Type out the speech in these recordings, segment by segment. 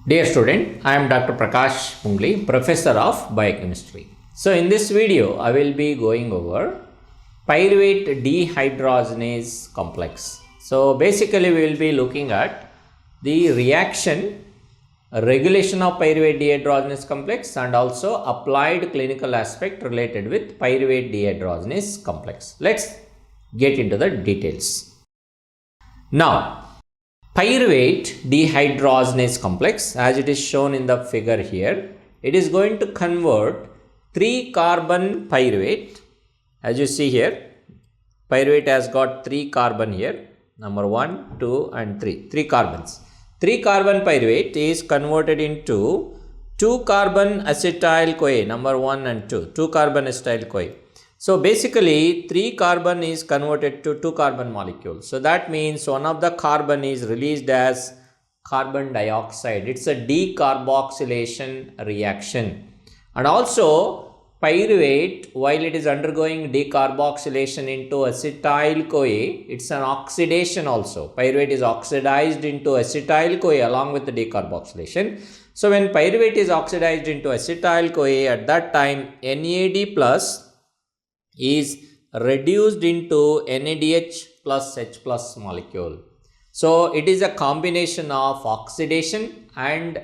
Dear student, I am Dr. Prakash Pungli, Professor of Biochemistry. So in this video, I will be going over Pyruvate Dehydrogenase complex. So basically, we will be looking at the reaction, regulation of Pyruvate Dehydrogenase complex and also applied clinical aspect related with Pyruvate Dehydrogenase complex. Let's get into the details. Now, Pyruvate dehydrogenase complex, as it is shown in the figure here, it is going to convert 3-carbon pyruvate. As you see here, pyruvate has got 3 carbon here, number 1, 2 and 3, 3 carbons. 3-carbon pyruvate is converted into 2-carbon acetyl-CoA, number 1 and 2, 2-carbon acetyl-CoA. So basically 3 carbon is converted to 2 carbon molecule. So that means one of the carbon is released as carbon dioxide. It's a decarboxylation reaction. And also pyruvate, while it is undergoing decarboxylation into acetyl-CoA, it's an oxidation also. Pyruvate is oxidized into acetyl-CoA along with the decarboxylation. So when pyruvate is oxidized into acetyl-CoA, at that time NAD plus is reduced into NADH plus H plus molecule. So it is a combination of oxidation and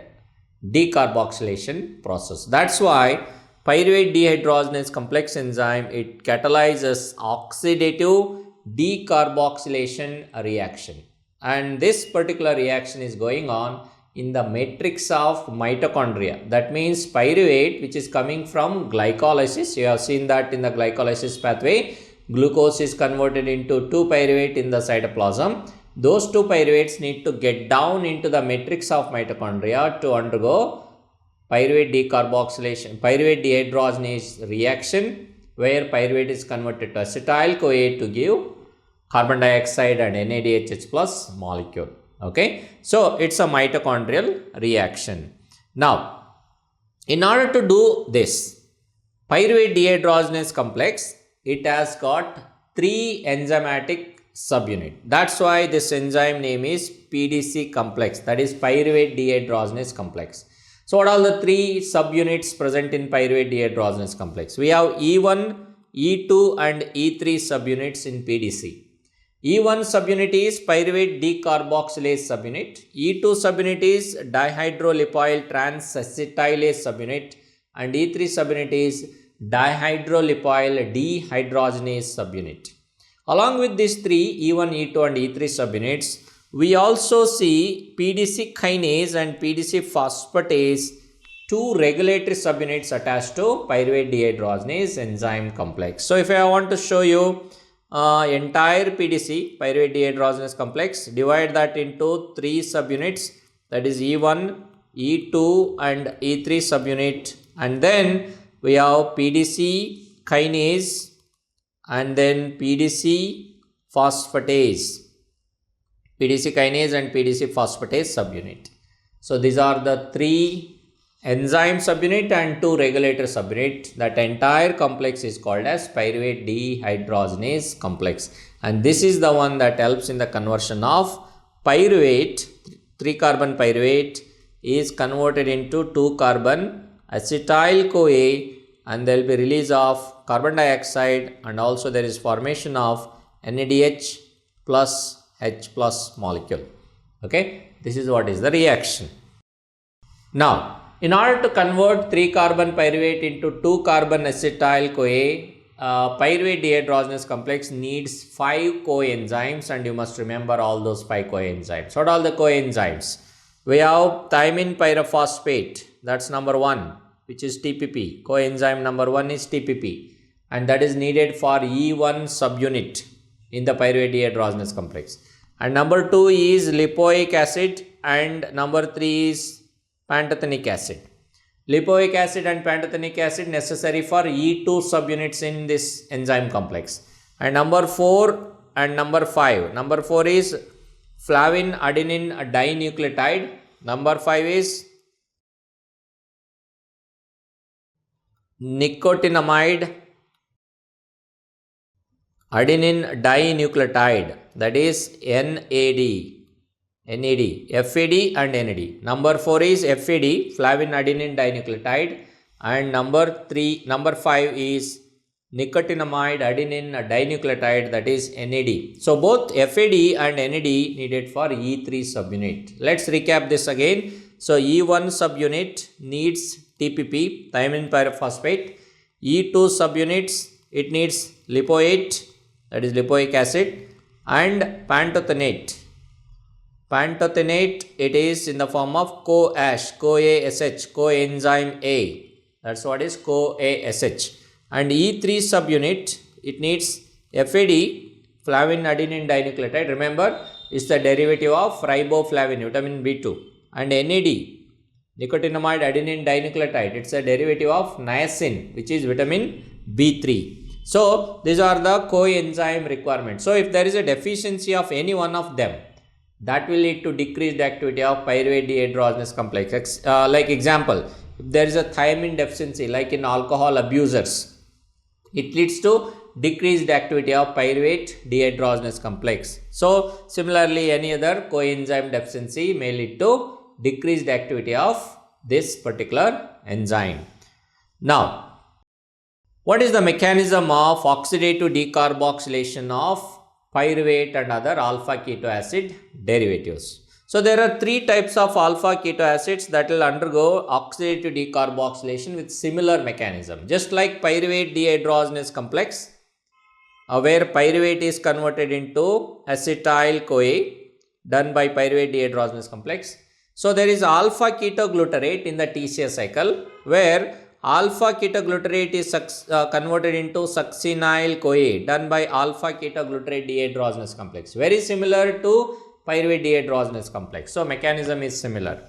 decarboxylation process. That's why pyruvate dehydrogenase complex enzyme, it catalyzes oxidative decarboxylation reaction. And this particular reaction is going on in the matrix of mitochondria. That means pyruvate, which is coming from glycolysis, you have seen that in the glycolysis pathway, glucose is converted into 2-pyruvate in the cytoplasm. Those 2 pyruvates need to get down into the matrix of mitochondria to undergo pyruvate decarboxylation, pyruvate dehydrogenase reaction, where pyruvate is converted to acetyl-CoA to give carbon dioxide and NADH plus molecule. Okay, so it's a mitochondrial reaction. Now, in order to do this, pyruvate dehydrogenase complex, it has got 3 enzymatic subunit. That's why this enzyme name is PDC complex, that is pyruvate dehydrogenase complex. So what are the 3 subunits present in pyruvate dehydrogenase complex? We have E1, E2 and E3 subunits in PDC. E1 subunit is pyruvate decarboxylase subunit, E2 subunit is dihydrolipoyl transacetylase subunit, and E3 subunit is dihydrolipoyl dehydrogenase subunit. Along with these 3 E1, E2 and E3 subunits, we also see PDC kinase and PDC phosphatase, 2 regulatory subunits attached to pyruvate dehydrogenase enzyme complex. So if I want to show you entire PDC, pyruvate dehydrogenase complex, divide that into 3 subunits, that is E1, E2 and E3 subunit, and then we have PDC kinase and then PDC phosphatase, PDC kinase and PDC phosphatase subunit. So these are the 3 enzyme subunit and 2 regulator subunit. That entire complex is called as pyruvate dehydrogenase complex, and this is the one that helps in the conversion of pyruvate, 3-carbon pyruvate is converted into 2-carbon acetyl-CoA, and there will be release of carbon dioxide and also there is formation of NADH plus H plus molecule. Okay, this is what is the reaction. Now, in order to convert 3-carbon pyruvate into 2-carbon acetyl-CoA, pyruvate dehydrogenase complex needs 5 coenzymes, and you must remember all those 5 coenzymes. What are all the coenzymes? We have thiamine pyrophosphate, that's number 1, which is TPP. Coenzyme number 1 is TPP, and that is needed for E1 subunit in the pyruvate dehydrogenase complex. And number 2 is lipoic acid, and number 3 is pantothenic acid. Lipoic acid and pantothenic acid necessary for E2 subunits in this enzyme complex. And number 4 and number 5. Number 4 is flavin adenine dinucleotide. Number 5 is nicotinamide adenine dinucleotide, that is NAD. NAD, FAD and NAD. Number 4 is FAD, flavin adenine dinucleotide, and number 5 is nicotinamide adenine dinucleotide, that is NAD. So both FAD and NAD needed for E3 subunit. Let's recap this again. So E1 subunit needs TPP, thiamine pyrophosphate. E2 subunits, it needs lipoate, that is lipoic acid, and pantothenate. Pantothenate, it is in the form of CoASH, coenzyme A. That's what is CoASH. And E3 subunit, it needs FAD, flavin adenine dinucleotide. Remember, is the derivative of riboflavin, vitamin B2. And NAD, nicotinamide adenine dinucleotide, it's a derivative of niacin, which is vitamin B3. So these are the coenzyme requirements. So if there is a deficiency of any one of them, that will lead to decreased activity of pyruvate dehydrogenase complex. Like example, if there is a thiamine deficiency, like in alcohol abusers, it leads to decreased activity of pyruvate dehydrogenase complex. So similarly, any other coenzyme deficiency may lead to decreased activity of this particular enzyme. Now, what is the mechanism of oxidative decarboxylation of pyruvate and other alpha keto acid derivatives? So there are 3 types of alpha keto acids that will undergo oxidative decarboxylation with similar mechanism. Just like pyruvate dehydrogenase complex, where pyruvate is converted into acetyl-CoA done by pyruvate dehydrogenase complex. So there is alpha ketoglutarate in the TCA cycle, where alpha ketoglutarate is converted into succinyl-CoA done by alpha ketoglutarate dehydrogenase complex. Very similar to pyruvate dehydrogenase complex. So mechanism is similar.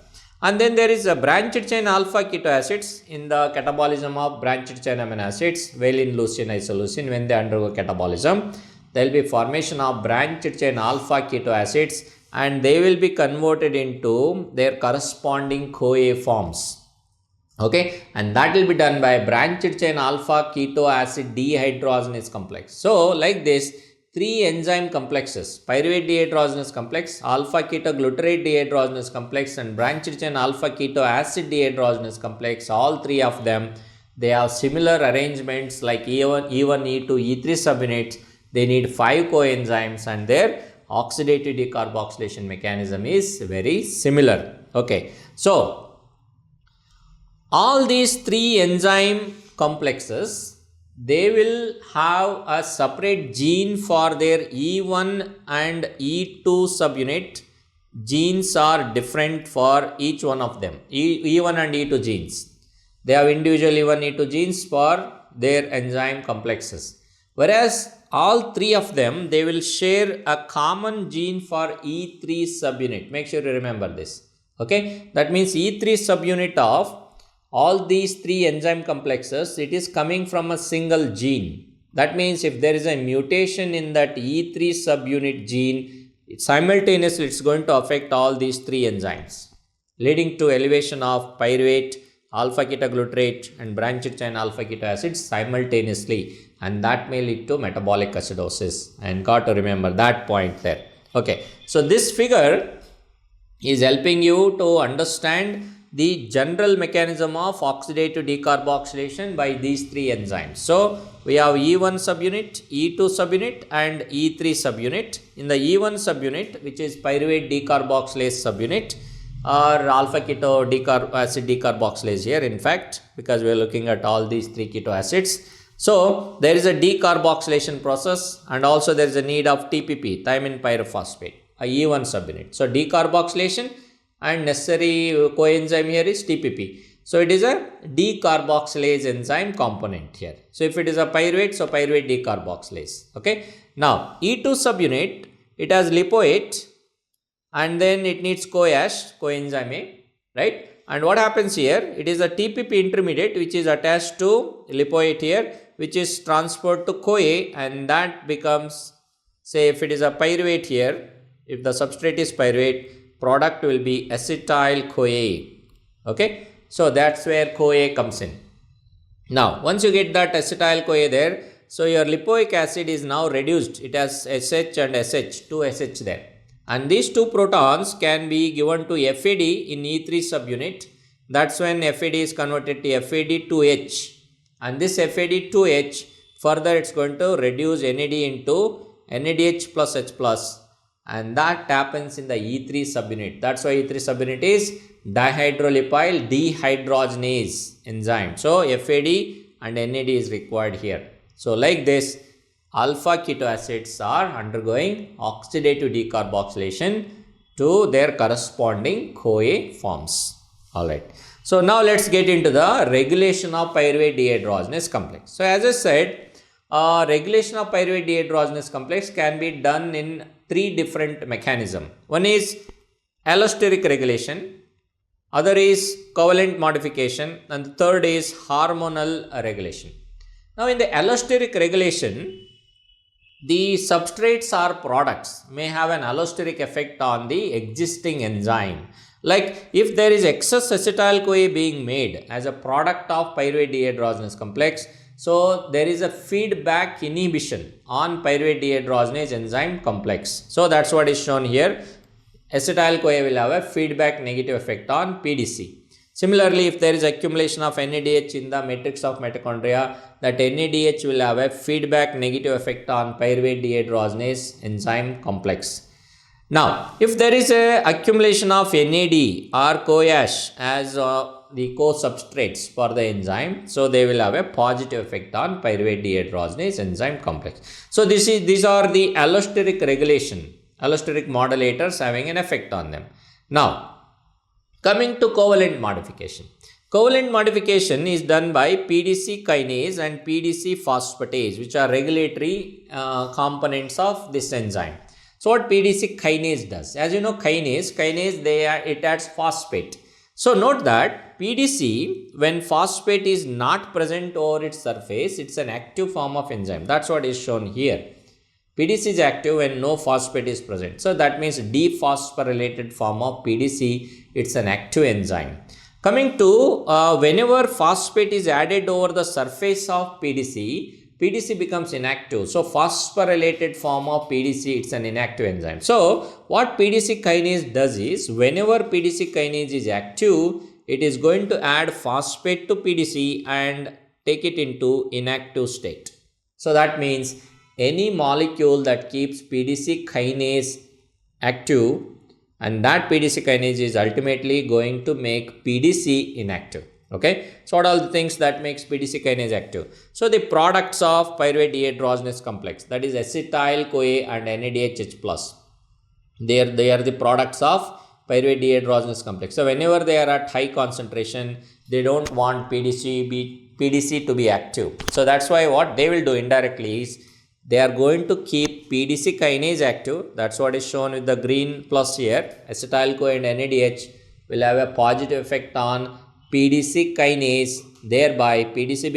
And then there is a branched chain alpha keto acids in the catabolism of branched chain amino acids, valine, leucine, isoleucine. When they undergo catabolism, there will be formation of branched chain alpha keto acids, and they will be converted into their corresponding CoA forms. Okay, and that will be done by branched chain alpha keto acid dehydrogenase complex. So like this, 3 enzyme complexes, pyruvate dehydrogenase complex, alpha ketoglutarate dehydrogenase complex, and branched chain alpha keto acid dehydrogenase complex, all 3 of them, they have similar arrangements like E1, E2, E3 subunits. They need 5 coenzymes, and their oxidative decarboxylation mechanism is very similar. Okay, so all these 3 enzyme complexes, they will have a separate gene for their E1 and E2 subunit. Genes are different for each one of them, E1 and E2 genes. They have individual E1, E2 genes for their enzyme complexes. Whereas all 3 of them, they will share a common gene for E3 subunit. Make sure you remember this. Okay, that means E3 subunit of all these 3 enzyme complexes, it is coming from a single gene. That means if there is a mutation in that E3 subunit gene, simultaneously it's going to affect all these 3 enzymes, leading to elevation of pyruvate, alpha ketoglutarate and branched chain alpha keto acids simultaneously, and that may lead to metabolic acidosis, and got to remember that point there. Okay, so this figure is helping you to understand the general mechanism of oxidative decarboxylation by these 3 enzymes. So we have E1 subunit, E2 subunit and E3 subunit. In the E1 subunit, which is pyruvate decarboxylase subunit, or alpha keto acid decarboxylase here, in fact, because we are looking at all these 3 keto acids. So there is a decarboxylation process, and also there is a need of TPP, thiamine pyrophosphate, a E1 subunit. So decarboxylation and necessary coenzyme here is TPP. So it is a decarboxylase enzyme component here. So if it is a pyruvate, so pyruvate decarboxylase. Okay. Now E2 subunit, it has lipoate, and then it needs CoASH, coenzyme A, right? And what happens here? It is a TPP intermediate which is attached to lipoate here, which is transferred to CoA, and that becomes, say if it is a pyruvate here, if the substrate is pyruvate, product will be acetyl-CoA. Okay, so that's where CoA comes in. Now once you get that acetyl-CoA there, so your lipoic acid is now reduced. It has SH and SH, 2 SH there, and these two protons can be given to FAD in E3 subunit. That's when FAD is converted to FAD2H, and this FAD2H further it's going to reduce NAD into NADH plus H plus, and that happens in the E3 subunit. That's why E3 subunit is dihydrolipyl dehydrogenase enzyme. So FAD and NAD is required here. So like this, alpha keto acids are undergoing oxidative decarboxylation to their corresponding CoA forms. Alright. So now let's get into the regulation of pyruvate dehydrogenase complex. So as I said, regulation of pyruvate dehydrogenase complex can be done in three different mechanisms. One is allosteric regulation, other is covalent modification, and the third is hormonal regulation. Now in the allosteric regulation, the substrates or products may have an allosteric effect on the existing enzyme. Like if there is excess acetyl-CoA being made as a product of pyruvate dehydrogenase complex, so there is a feedback inhibition on pyruvate dehydrogenase enzyme complex. So that's what is shown here. Acetyl-CoA will have a feedback negative effect on PDC. Similarly, if there is accumulation of NADH in the matrix of mitochondria, that NADH will have a feedback negative effect on pyruvate dehydrogenase enzyme complex. Now, if there is a accumulation of NAD or CoAsh as the co-substrates for the enzyme, so they will have a positive effect on pyruvate dehydrogenase enzyme complex. So these are the allosteric regulation, allosteric modulators having an effect on them. Now, coming to covalent modification. Covalent modification is done by PDC kinase and PDC phosphatase, which are regulatory components of this enzyme. So what PDC kinase does? As you know, kinase it adds phosphate. So note that PDC, when phosphate is not present over its surface, it's an active form of enzyme. That's what is shown here. PDC is active when no phosphate is present. So that means dephosphorylated form of PDC, it's an active enzyme. Coming to whenever phosphate is added over the surface of PDC, PDC becomes inactive. So phosphorylated form of PDC, it's an inactive enzyme. So what PDC kinase does is, whenever PDC kinase is active, it is going to add phosphate to PDC and take it into inactive state. So that means any molecule that keeps PDC kinase active, and that PDC kinase is ultimately going to make PDC inactive. Okay, so what are the things that makes PDC kinase active? So the products of pyruvate dehydrogenase complex, that is acetyl-CoA and NADH plus, they are the products of pyruvate dehydrogenase complex. So whenever they are at high concentration, they don't want PDC to be active. So that's why what they will do indirectly is, they are going to keep PDC kinase active. That's what is shown with the green plus here. Acetyl-CoA and NADH will have a positive effect on PDC kinase, thereby PDC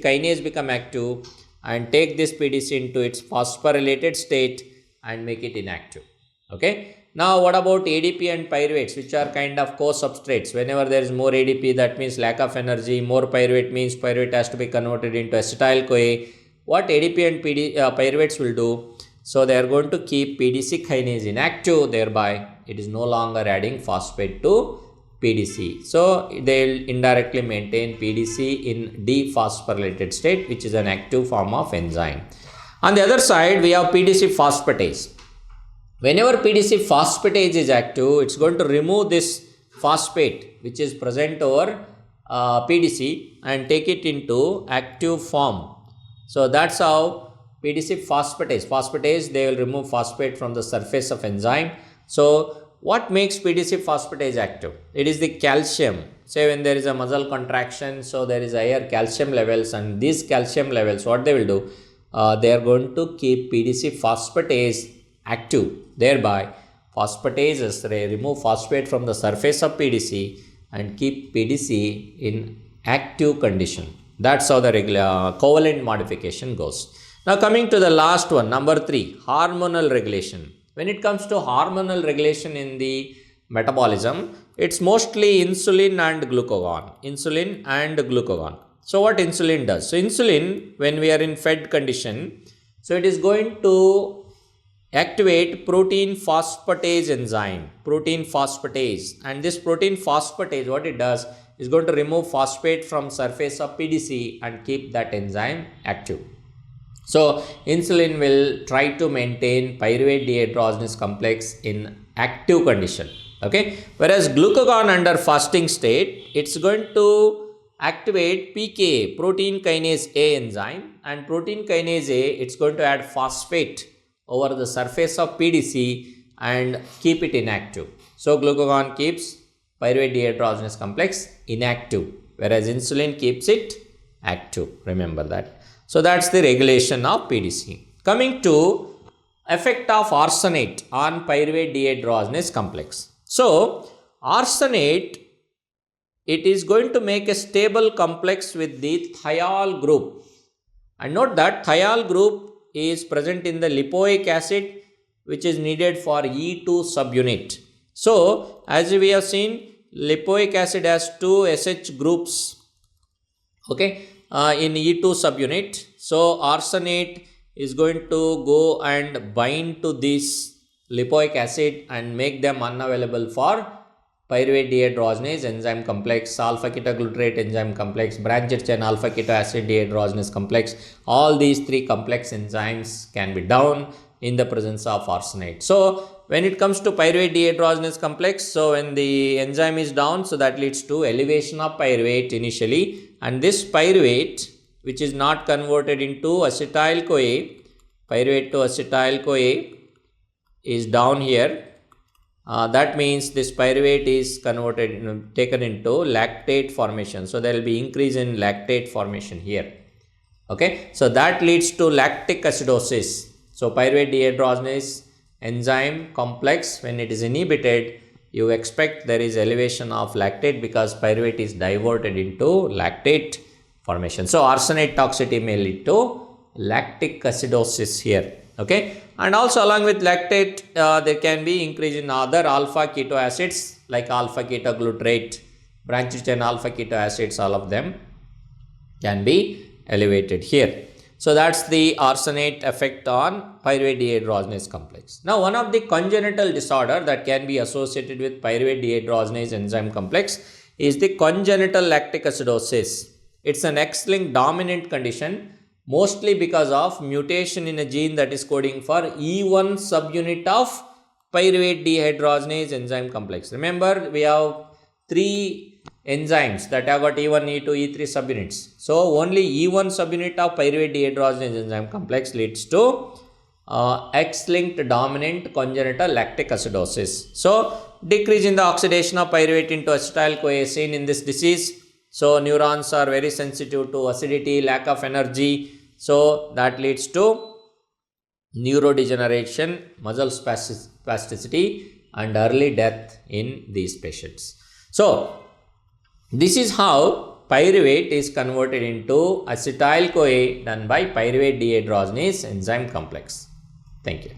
kinase become active and take this PDC into its phosphorylated state and make it inactive. Okay. Now what about ADP and pyruvates, which are kind of co-substrates? Whenever there is more ADP, that means lack of energy. More pyruvate means pyruvate has to be converted into acetyl-CoA. What ADP and pyruvates will do? So they are going to keep PDC kinase inactive, thereby it is no longer adding phosphate to PDC. So they will indirectly maintain PDC in dephosphorylated state, which is an active form of enzyme. On the other side, we have PDC phosphatase. Whenever PDC phosphatase is active, it's going to remove this phosphate which is present over PDC and take it into active form. So that's how PDC phosphatase, they will remove phosphate from the surface of enzyme. So what makes PDC phosphatase active? It is the calcium. Say when there is a muscle contraction, so there is higher calcium levels, and these calcium levels, what they will do? They are going to keep PDC phosphatase active. Thereby, phosphatases, they remove phosphate from the surface of PDC and keep PDC in active condition. That's how the covalent modification goes. Now coming to the last one, number 3, hormonal regulation. When it comes to hormonal regulation in the metabolism, it's mostly insulin and glucagon. So what insulin does? So insulin, when we are in fed condition, so it is going to activate protein phosphatase enzyme, protein phosphatase, and this protein phosphatase, what it does is going to remove phosphate from surface of PDC and keep that enzyme active. So insulin will try to maintain pyruvate dehydrogenase complex in active condition. Okay, whereas glucagon under fasting state, it's going to activate PKA, protein kinase A enzyme, and protein kinase A, it's going to add phosphate over the surface of PDC and keep it inactive. So glucagon keeps pyruvate dehydrogenase complex inactive, whereas insulin keeps it active. Remember that. So that's the regulation of PDC. Coming to effect of arsenate on pyruvate dehydrogenase complex. So arsenate, it is going to make a stable complex with the thiol group. And note that thiol group is present in the lipoic acid, which is needed for E2 subunit. So as we have seen, lipoic acid has two SH groups, okay, in E2 subunit. So arsenate is going to go and bind to this lipoic acid and make them unavailable for pyruvate dehydrogenase enzyme complex, alpha-ketoglutarate enzyme complex, branched chain alpha-keto acid dehydrogenase complex. All these three complex enzymes can be down in the presence of arsenate. So when it comes to pyruvate dehydrogenase complex, so when the enzyme is down, so that leads to elevation of pyruvate initially, and this pyruvate, which is not converted into acetyl-CoA, pyruvate to acetyl-CoA, is down here. That means this pyruvate is converted, taken into lactate formation. So there will be increase in lactate formation here. Okay, so that leads to lactic acidosis. So pyruvate dehydrogenase enzyme complex, when it is inhibited, you expect there is elevation of lactate because pyruvate is diverted into lactate formation. So arsenate toxicity may lead to lactic acidosis here. Okay, and also along with lactate, there can be increase in other alpha-keto acids like alpha-ketoglutarate, branched chain alpha-keto acids, all of them can be elevated here. So that's the arsenate effect on pyruvate dehydrogenase complex. Now one of the congenital disorder that can be associated with pyruvate dehydrogenase enzyme complex is the congenital lactic acidosis. It's an X-linked dominant condition, mostly because of mutation in a gene that is coding for E1 subunit of pyruvate dehydrogenase enzyme complex. Remember, we have three enzymes that have got E1, E2, E3 subunits. So only E1 subunit of pyruvate dehydrogenase enzyme complex leads to X-linked dominant congenital lactic acidosis. So decrease in the oxidation of pyruvate into acetyl-CoA is seen in this disease. So neurons are very sensitive to acidity, lack of energy. So that leads to neurodegeneration, muscle spasticity, and early death in these patients. So this is how pyruvate is converted into acetyl-CoA done by pyruvate dehydrogenase enzyme complex. Thank you.